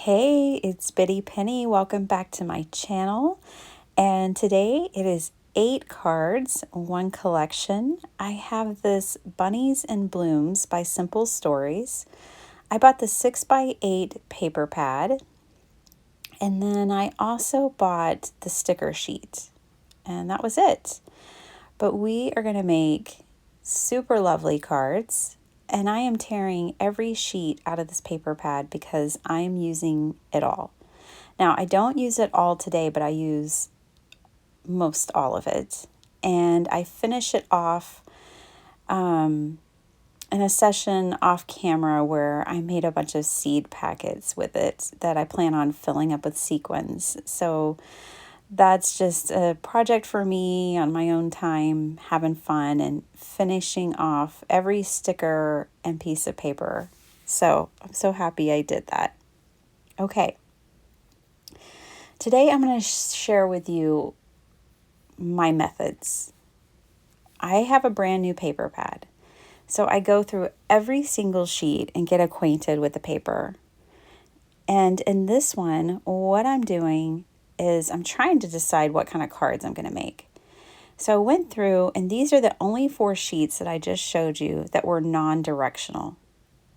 Hey, it's Biddy Penny. Welcome back to my channel. And today it is 8 cards, one collection. I have this Bunnies and Blooms by Simple Stories. I bought the 6x8 paper pad. And then I also bought the sticker sheet. And that was it. But we are going to make super lovely cards. And I am tearing every sheet out of this paper pad because I am using it all. Now, I don't use it all today, but I use most all of it. And I finish it off in a session off camera where I made a bunch of seed packets with it that I plan on filling up with sequins. So that's just a project for me on my own time, having fun and finishing off every sticker and piece of paper. So I'm so happy I did that. Okay. Today I'm going to share with you my methods. I have a brand new paper pad. So I go through every single sheet and get acquainted with the paper. And in this one, what I'm doing is I'm trying to decide what kind of cards I'm going to make. So I went through, and these are the only 4 sheets that I just showed you that were non-directional.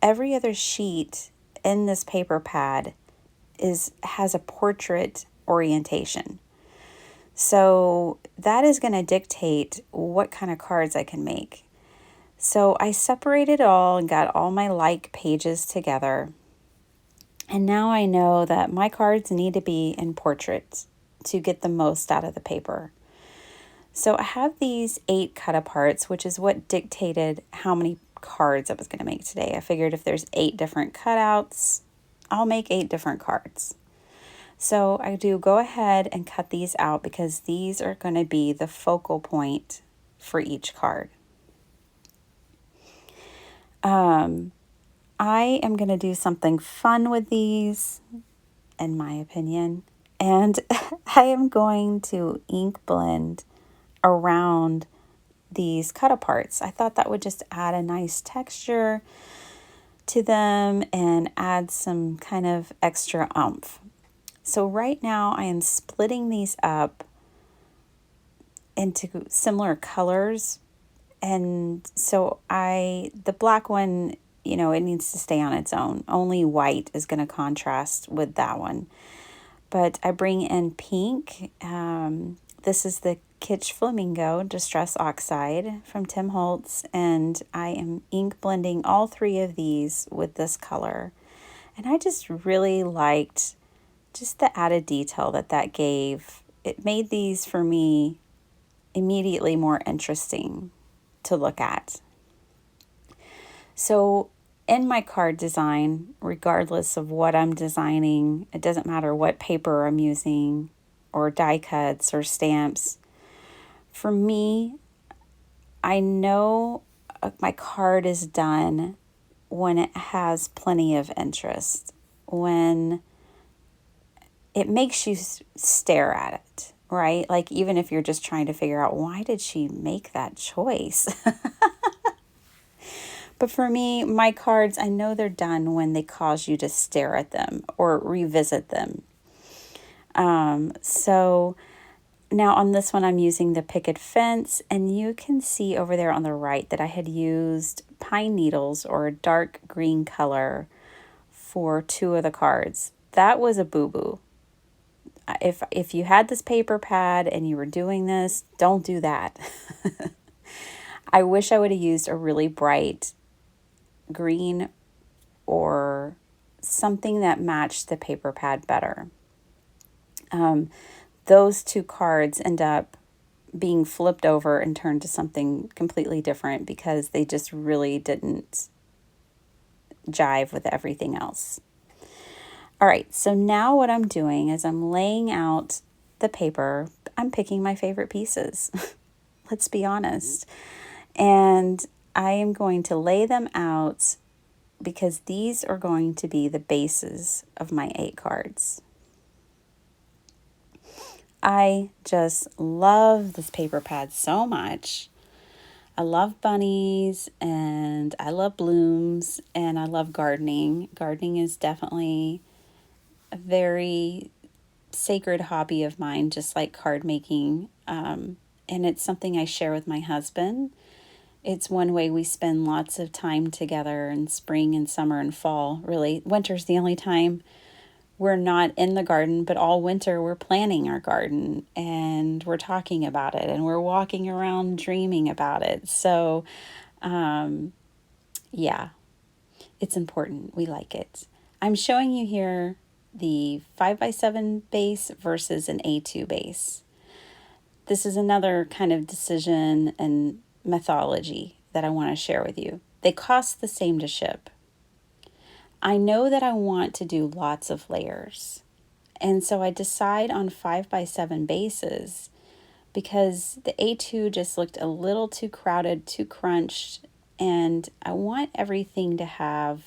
Every other sheet in this paper pad has a portrait orientation. So that is going to dictate what kind of cards I can make. So I separated it all and got all my like pages together. And now I know that my cards need to be in portraits to get the most out of the paper. So I have these 8 cut aparts, which is what dictated how many cards I was going to make today. I figured if there's 8 different cutouts, I'll make 8 different cards. So I do go ahead and cut these out because these are going to be the focal point for each card. I am going to do something fun with these, in my opinion, and I am going to ink blend around these cut aparts. I thought that would just add a nice texture to them and add some kind of extra oomph. So right now I am splitting these up into similar colors. And so the black one, it needs to stay on its own. Only white is going to contrast with that one. But I bring in pink. This is the Kitsch Flamingo Distress Oxide from Tim Holtz. And I am ink blending all 3 of these with this color. And I just really liked just the added detail that gave. It made these for me immediately more interesting to look at. So in my card design, regardless of what I'm designing, it doesn't matter what paper I'm using or die cuts or stamps. For me, I know my card is done when it has plenty of interest, when it makes you stare at it, right? Like even if you're just trying to figure out why did she make that choice? But for me, my cards, I know they're done when they cause you to stare at them or revisit them. So now on this one, I'm using the picket fence, and you can see over there on the right that I had used pine needles or a dark green color for 2 of the cards. That was a boo-boo. If you had this paper pad and you were doing this, don't do that. I wish I would have used a really bright green or something that matched the paper pad better. Those 2 cards end up being flipped over and turned to something completely different because they just really didn't jive with everything else. All right, so now what I'm doing is I'm laying out the paper. I'm picking my favorite pieces. Let's be honest. And I am going to lay them out because these are going to be the bases of my 8 cards. I just love this paper pad so much. I love bunnies and I love blooms and I love gardening. Gardening is definitely a very sacred hobby of mine, just like card making. And it's something I share with my husband. It's one way we spend lots of time together in spring and summer and fall. Really, winter's the only time we're not in the garden, but all winter we're planning our garden and we're talking about it and we're walking around dreaming about it. So, yeah, it's important. We like it. I'm showing you here the 5x7 base versus an A2 base. This is another kind of decision and methodology that I want to share with you. They cost the same to ship. I know that I want to do lots of layers. And so I decide on 5x7 bases because the A2 just looked a little too crowded, too crunched, and I want everything to have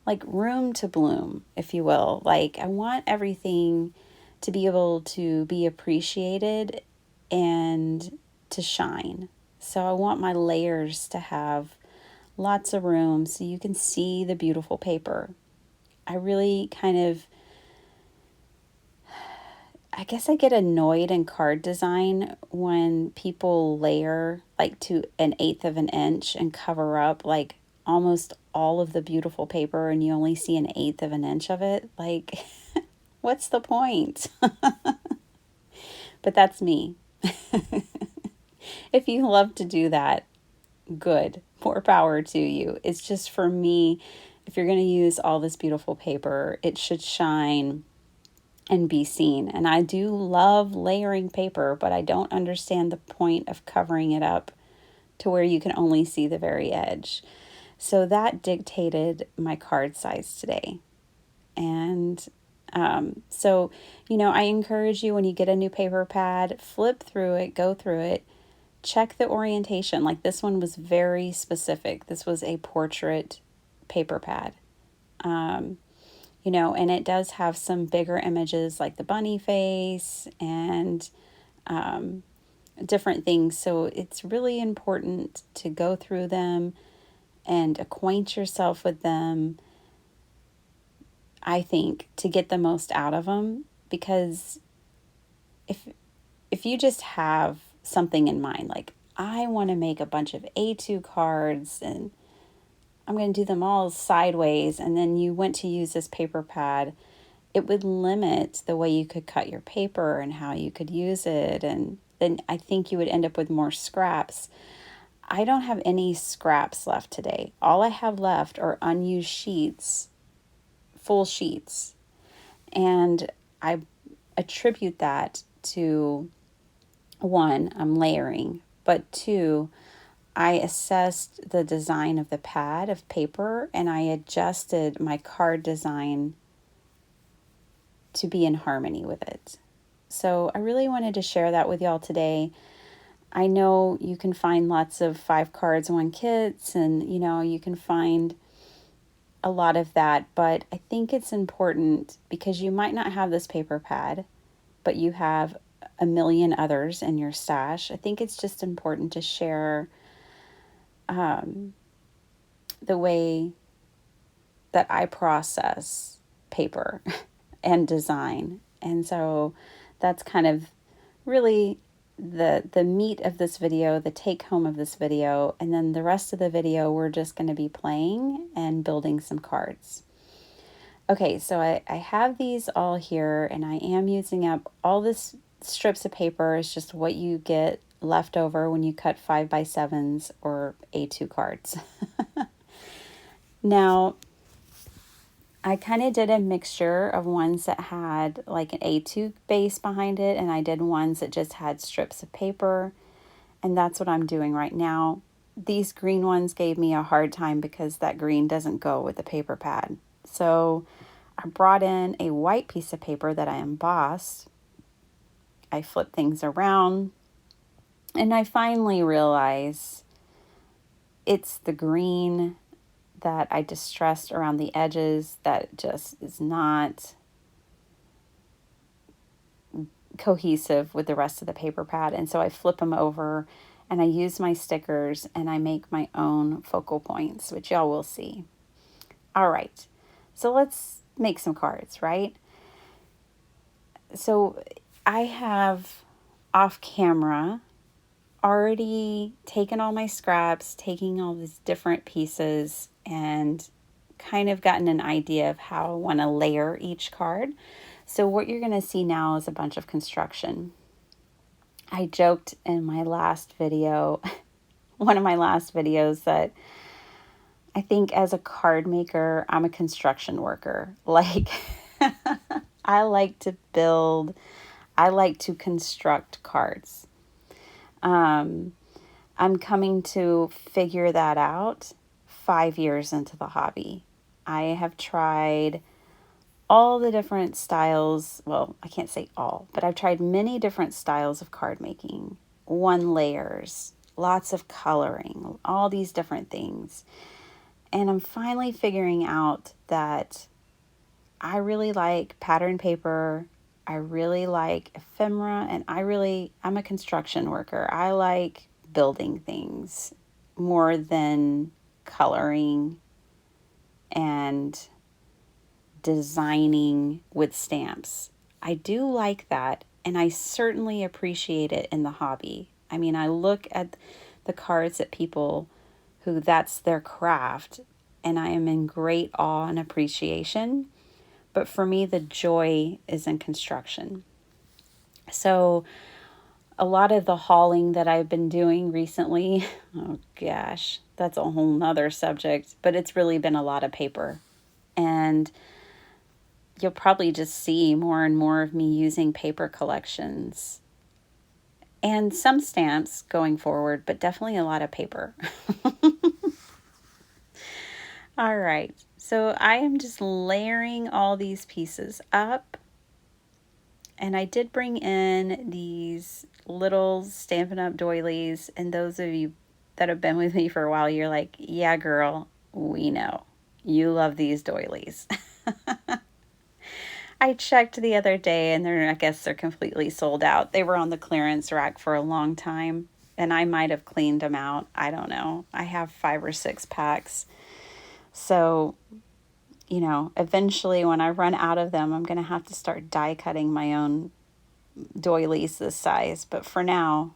like room to bloom, if you will. Like I want everything to be able to be appreciated and to shine. So I want my layers to have lots of room so you can see the beautiful paper. I really I guess I get annoyed in card design when people layer like to 1/8 of an inch and cover up like almost all of the beautiful paper and you only see 1/8 of an inch of it. Like, what's the point? But that's me. If you love to do that, good. More power to you. It's just for me, if you're going to use all this beautiful paper, it should shine and be seen. And I do love layering paper, but I don't understand the point of covering it up to where you can only see the very edge. So that dictated my card size today. And so, I encourage you when you get a new paper pad, flip through it, go through it, check the orientation. Like this one was very specific. This was a portrait paper pad. And it does have some bigger images like the bunny face and different things. So it's really important to go through them and acquaint yourself with them, I think, to get the most out of them. Because if you just have something in mind, like I want to make a bunch of A2 cards and I'm going to do them all sideways, and then you went to use this paper pad, it would limit the way you could cut your paper and how you could use it. And then I think you would end up with more scraps. I don't have any scraps left today. All I have left are unused sheets, full sheets. And I attribute that to, one, I'm layering, but two, I assessed the design of the pad of paper and I adjusted my card design to be in harmony with it. So I really wanted to share that with y'all today. I know you can find lots of 5 cards, 1 kits, and you can find a lot of that, but I think it's important because you might not have this paper pad, but you have a million others in your stash. I think it's just important to share the way that I process paper and design. And so that's kind of really the meat of this video, the take home of this video. And then the rest of the video, we're just going to be playing and building some cards. Okay, so I have these all here and I am using up all this strips of paper. Is just what you get left over when you cut 5x7s or A2 cards. Now, I kind of did a mixture of ones that had like an A2 base behind it, and I did ones that just had strips of paper, and that's what I'm doing right now. These green ones gave me a hard time because that green doesn't go with the paper pad. So I brought in a white piece of paper that I embossed. I flipped things around, and I finally realized it's the green that I distressed around the edges that just is not cohesive with the rest of the paper pad. And so I flip them over and I use my stickers and I make my own focal points, which y'all will see. All right, so let's make some cards, right? So I have off camera already taken all my scraps, taking all these different pieces, and kind of gotten an idea of how I want to layer each card. So what you're going to see now is a bunch of construction. I joked in my last video, one of my last videos, that I think as a card maker, I'm a construction worker. Like, I like to build, I like to construct cards. I'm coming to figure that out 5 years into the hobby. I have tried all the different styles. Well, I can't say all, but I've tried many different styles of card making, one layers, lots of coloring, all these different things. And I'm finally figuring out that I really like pattern paper. I really like ephemera, and I'm a construction worker. I like building things more than coloring and designing with stamps. I do like that, and I certainly appreciate it in the hobby. I mean, I look at the cards at people who that's their craft, and I am in great awe and appreciation. But for me, the joy is in construction. So a lot of the hauling that I've been doing recently, oh gosh, that's a whole nother subject, but it's really been a lot of paper. And you'll probably just see more and more of me using paper collections and some stamps going forward, but definitely a lot of paper. All right, so I am just layering all these pieces up. And I did bring in these little Stampin' Up! Doilies, and those of you that have been with me for a while, you're like, yeah, girl, we know. You love these doilies. I checked the other day, and I guess they're completely sold out. They were on the clearance rack for a long time, and I might have cleaned them out. I don't know. I have 5 or 6 packs. So, eventually when I run out of them, I'm going to have to start die cutting my own doilies this size. But for now,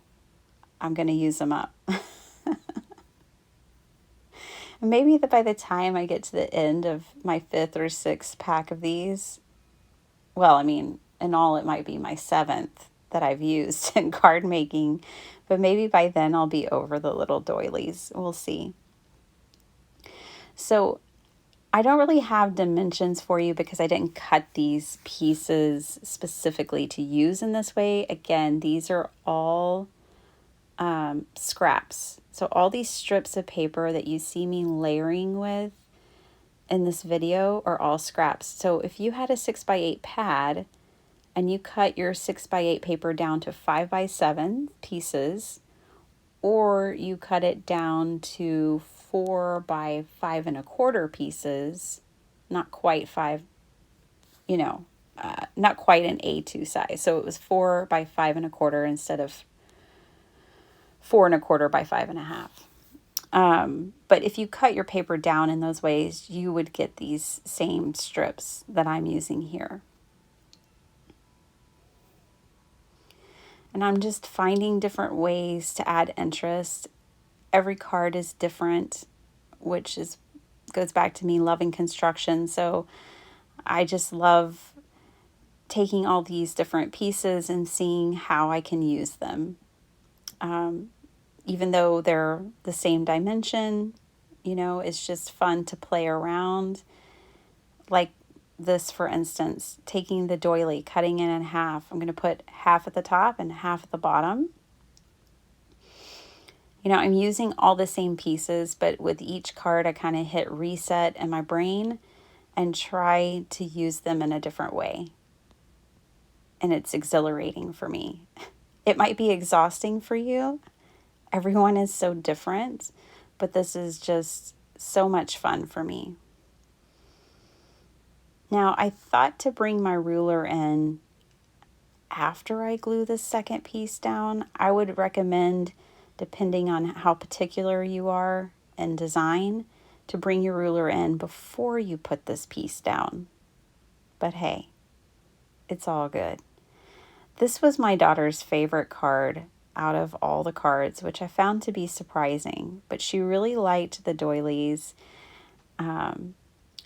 I'm going to use them up. Maybe by the time I get to the end of my 5th or 6th pack of these, well, I mean, in all, it might be my 7th that I've used in card making. But maybe by then I'll be over the little doilies. We'll see. So I don't really have dimensions for you because I didn't cut these pieces specifically to use in this way. Again, these are all scraps. So all these strips of paper that you see me layering with in this video are all scraps. So if you had a 6x8 pad and you cut your 6x8 paper down to 5x7 pieces, or you cut it down to 4x5 1/4 pieces, not quite 5, not quite an A2 size. So it was 4x5 1/4 instead of 4 1/4x5 1/2. But if you cut your paper down in those ways, you would get these same strips that I'm using here. And I'm just finding different ways to add interest. Every card is different, which goes back to me loving construction. So I just love taking all these different pieces and seeing how I can use them. Even though they're the same dimension, it's just fun to play around. Like this, for instance, taking the doily, cutting it in half. I'm going to put half at the top and half at the bottom. I'm using all the same pieces, but with each card, I kind of hit reset in my brain and try to use them in a different way. And it's exhilarating for me. It might be exhausting for you. Everyone is so different, but this is just so much fun for me. Now, I thought to bring my ruler in after I glue the second piece down. I would recommend, depending on how particular you are in design, to bring your ruler in before you put this piece down. but hey, it's all good. This was my daughter's favorite card out of all the cards, which I found to be surprising, but she really liked the doilies.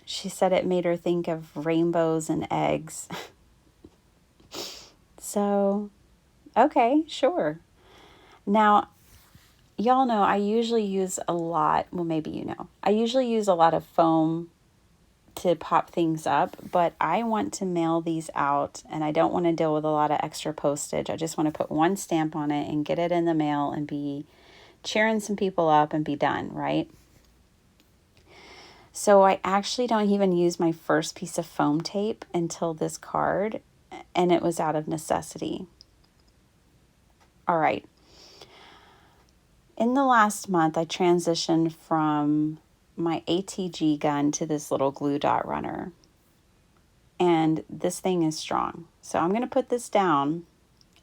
She said it made her think of rainbows and eggs. So, okay, sure. Now, y'all know I usually use a lot, well, maybe you know, I usually use a lot of foam to pop things up, but I want to mail these out and I don't want to deal with a lot of extra postage. I just want to put one stamp on it and get it in the mail and be cheering some people up and be done, right? So I actually don't even use my first piece of foam tape until this card, and it was out of necessity. All right. In the last month, I transitioned from my ATG gun to this little glue dot runner. And this thing is strong. So I'm going to put this down,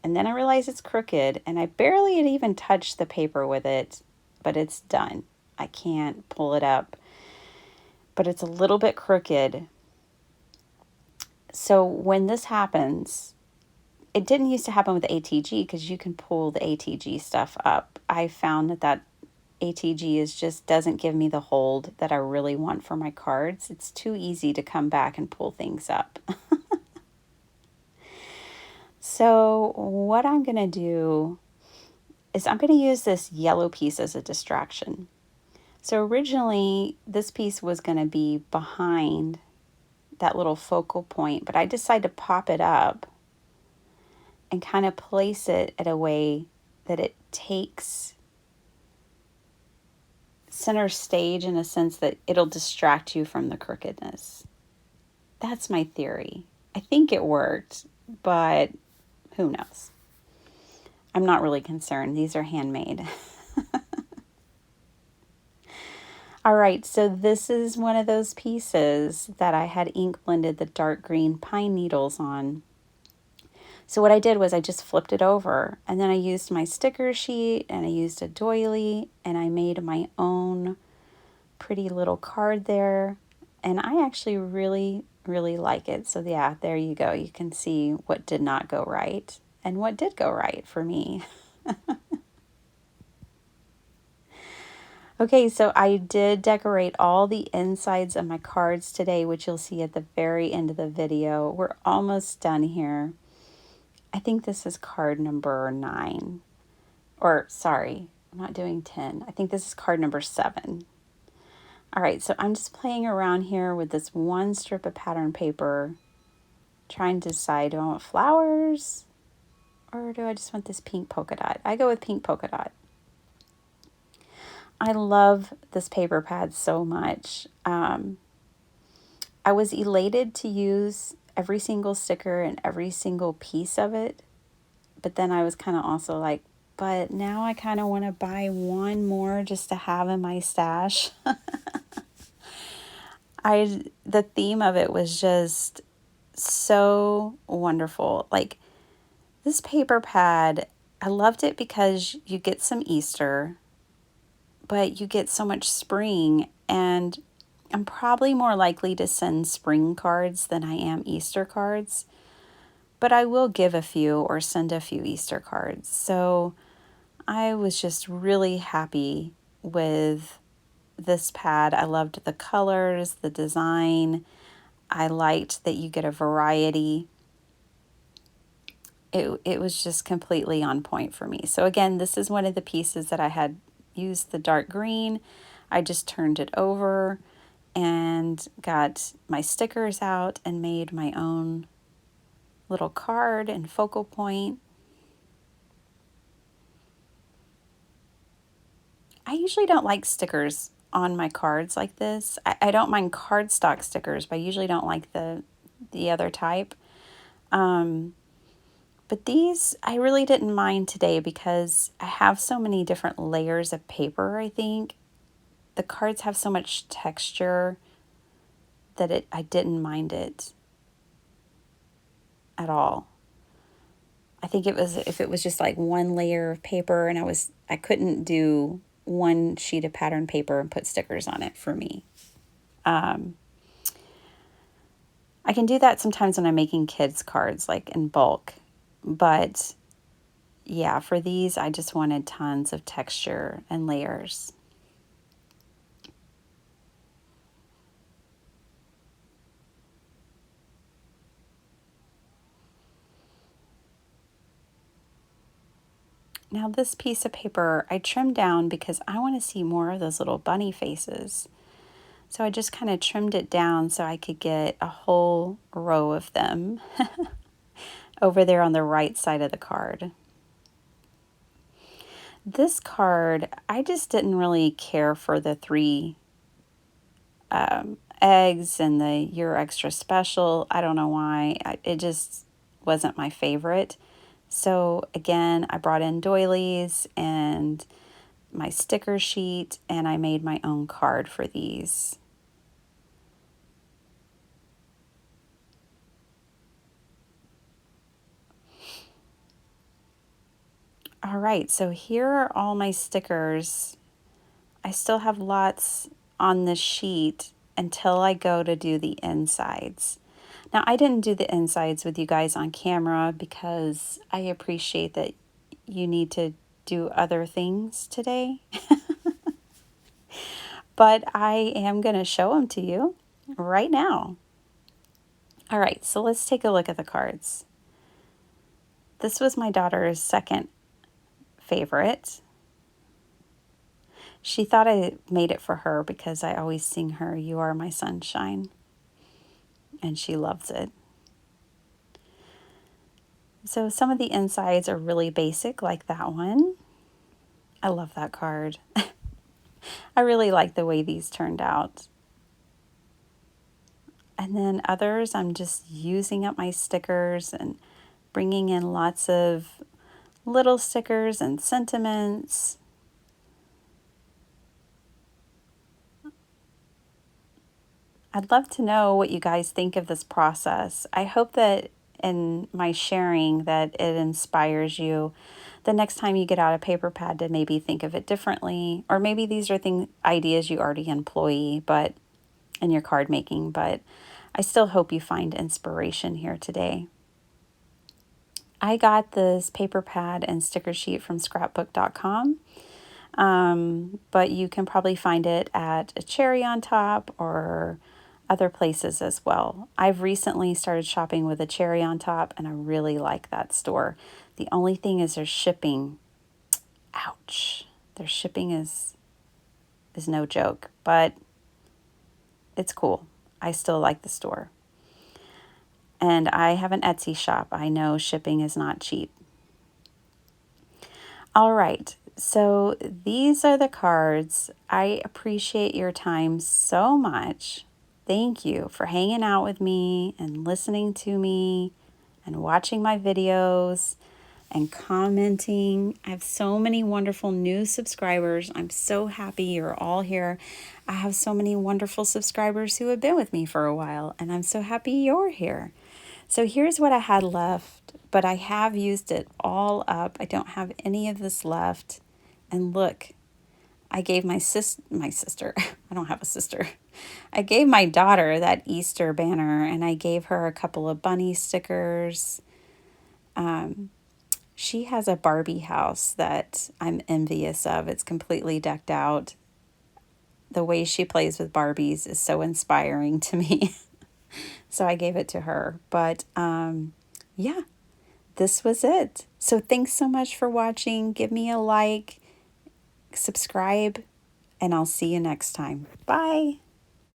and then I realize it's crooked, and I barely had even touched the paper with it, but it's done. I can't pull it up, but it's a little bit crooked. So when this happens, it didn't used to happen with the ATG because you can pull the ATG stuff up. I found that ATG just doesn't give me the hold that I really want for my cards. It's too easy to come back and pull things up. So what I'm going to do is I'm going to use this yellow piece as a distraction. So originally this piece was going to be behind that little focal point, but I decided to pop it up and kind of place it in a way that it takes center stage in a sense that it'll distract you from the crookedness. That's my theory. I think it worked, but who knows? I'm not really concerned. These are handmade. All right, so this is one of those pieces that I had ink blended the dark green pine needles on. So what I did was I just flipped it over, and then I used my sticker sheet and I used a doily and I made my own pretty little card there. And I actually really, really like it. So yeah, there you go. You can see what did not go right and what did go right for me. Okay, so I did decorate all the insides of my cards today, which you'll see at the very end of the video. We're almost done here. I think this is card number 9. Or, sorry, I'm not doing 10. I think this is card number 7. All right, so I'm just playing around here with this one strip of pattern paper, trying to decide, do I want flowers or do I just want this pink polka dot? I go with pink polka dot. I love this paper pad so much. I was elated to use every single sticker and every single piece of it, but then I was kind of also like, but now I kind of want to buy one more just to have in my stash. The theme of it was just so wonderful. Like this paper pad, I loved it because you get some Easter, but you get so much spring, and I'm probably more likely to send spring cards than I am Easter cards, but I will give a few or send a few Easter cards. So I was just really happy with this pad. I loved the colors, the design. I liked that you get a variety. It was just completely on point for me. So again, this is one of the pieces that I had used the dark green. I just turned it over and got my stickers out and made my own little card and focal point. I usually don't like stickers on my cards like this. I don't mind cardstock stickers, but I usually don't like the other type. But these I really didn't mind today because I have so many different layers of paper, I think. The cards have so much texture that I didn't mind it at all. I think it was if it was just like one layer of paper and I couldn't do one sheet of pattern paper and put stickers on it for me. I can do that sometimes when I'm making kids cards, like in bulk. But yeah, for these, I just wanted tons of texture and layers. Now this piece of paper I trimmed down because I want to see more of those little bunny faces. So I just kind of trimmed it down so I could get a whole row of them over there on the right side of the card. This card, I just didn't really care for the three eggs and the "You're Extra Special." I don't know why. It just wasn't my favorite. So again, I brought in doilies and my sticker sheet, and I made my own card for these. All right, so here are all my stickers. I still have lots on this sheet until I go to do the insides. Now, I didn't do the insides with you guys on camera because I appreciate that you need to do other things today. But I am going to show them to you right now. All right, so let's take a look at the cards. This was my daughter's second favorite. She thought I made it for her because I always sing her "You Are My Sunshine," and she loves it. So some of the insides are really basic, like that one. I love that card. I really like the way these turned out. And then others, I'm just using up my stickers and bringing in lots of little stickers and sentiments. I'd love to know what you guys think of this process. I hope that in my sharing that it inspires you the next time you get out a paper pad to maybe think of it differently, or maybe these are ideas you already employ but in your card making, but I still hope you find inspiration here today. I got this paper pad and sticker sheet from scrapbook.com. But you can probably find it at a Cherry on Top or other places as well. I've recently started shopping with a Cherry on Top, and I really like that store. The only thing is their shipping. Ouch. Their shipping is no joke, but it's cool. I still like the store. And I have an Etsy shop. I know shipping is not cheap. All right. So these are the cards. I appreciate your time so much. Thank you for hanging out with me and listening to me and watching my videos and commenting. I have so many wonderful new subscribers. I'm so happy you're all here. I have so many wonderful subscribers who have been with me for a while, and I'm so happy you're here. So here's what I had left, but I have used it all up. I don't have any of this left. And look, I gave my sister, I don't have a sister. I gave my daughter that Easter banner, and I gave her a couple of bunny stickers. She has a Barbie house that I'm envious of. It's completely decked out. The way she plays with Barbies is so inspiring to me. So I gave it to her. But yeah, this was it. So thanks so much for watching. Give me a like, subscribe, and I'll see you next time. Bye.